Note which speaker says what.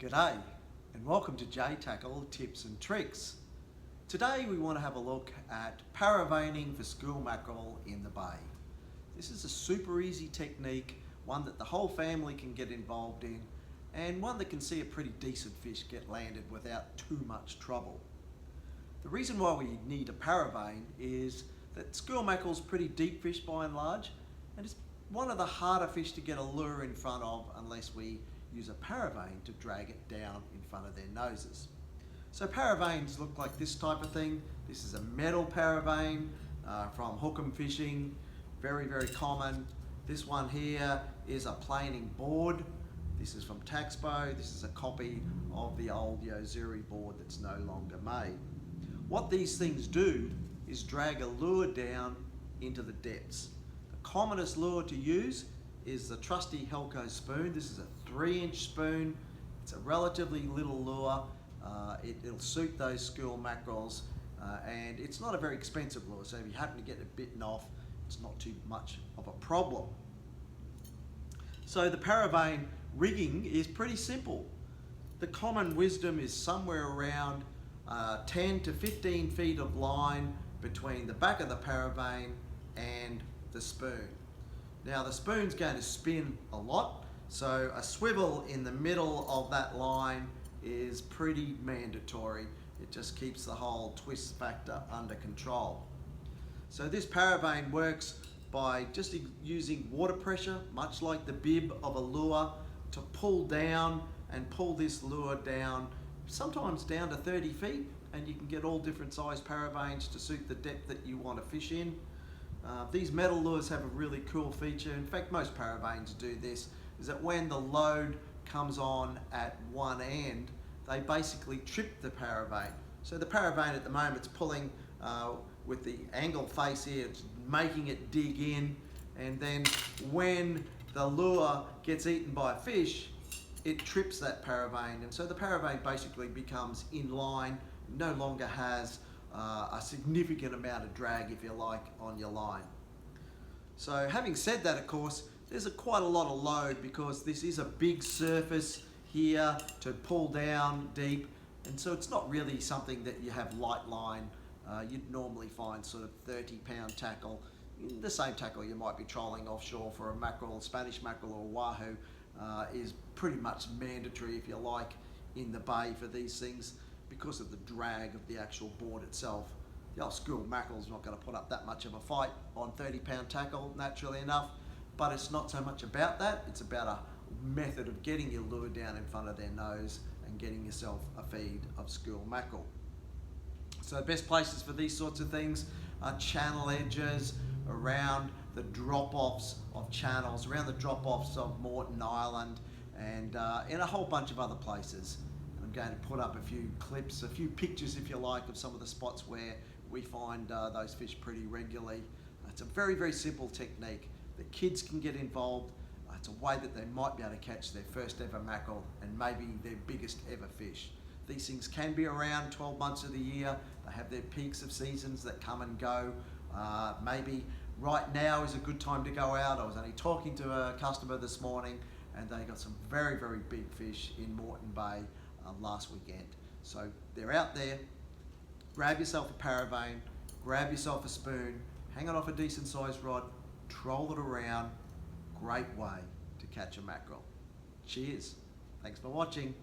Speaker 1: G'day and welcome to J Tackle Tips and Tricks. Today we want to have a look at paravaning for school mackerel in the bay. This is a super easy technique, one that the whole family can get involved in and one that can see a pretty decent fish get landed without too much trouble. The reason why we need a paravane is that school mackerel's pretty deep fish by and large, and it's one of the harder fish to get a lure in front of unless we use a paravane to drag it down in front of their noses. So paravanes look like this type of thing. This is a metal paravane from hook'em fishing, very common. This one here is a planing board. This is from Taxpo. This is a copy of the old Yozuri board that's no longer made. What these things do is drag a lure down into the depths. The commonest lure to use is the trusty Helco spoon. This is a 3-inch spoon. It's a relatively little lure. It'll suit those school mackerels and it's not a very expensive lure, so if you happen to get it bitten off, it's not too much of a problem. So the paravane rigging is pretty simple. The common wisdom is somewhere around 10 to 15 feet of line between the back of the paravane and the spoon. Now the spoon's going to spin a lot, so a swivel in the middle of that line is pretty mandatory. It just keeps the whole twist factor under control. So this paravane works by just using water pressure, much like the bib of a lure, to pull down and pull this lure down, sometimes down to 30 feet, and you can get all different size paravanes to suit the depth that you want to fish in. These metal lures have a really cool feature. In fact, most paravanes do this, is that when the load comes on at one end, they basically trip the paravane. So the paravane at the moment is pulling with the angle face here, it's making it dig in, and then when the lure gets eaten by a fish, it trips that paravane, and so the paravane basically becomes in line, no longer has a significant amount of drag, if you like, on your line. So having said that, of course, there's quite a lot of load because this is a big surface here to pull down deep, and so it's not really something that you have light line. You'd normally find sort of 30-pound tackle, the same tackle you might be trolling offshore for a mackerel, Spanish mackerel or wahoo, is pretty much mandatory, if you like, in the bay for these things, because of the drag of the actual board itself. The old school mackerel's not going to put up that much of a fight on 30-pound tackle, naturally enough, but it's not so much about that, it's about a method of getting your lure down in front of their nose and getting yourself a feed of school mackerel. So the best places for these sorts of things are channel edges, around the drop-offs of channels, around the drop-offs of Moreton Island, and in a whole bunch of other places. I'm going to put up a few clips, a few pictures if you like, of some of the spots where we find those fish pretty regularly. It's a very simple technique. The kids can get involved. It's a way that they might be able to catch their first ever mackerel and maybe their biggest ever fish. These things can be around 12 months of the year. They have their peaks of seasons that come and go. Maybe right now is a good time to go out. I was only talking to a customer this morning and they got some very big fish in Moreton Bay last weekend. So they're out there. Grab yourself a paravane, grab yourself a spoon, hang it off a decent sized rod, troll it around. Great way to catch a mackerel. Cheers. Thanks for watching.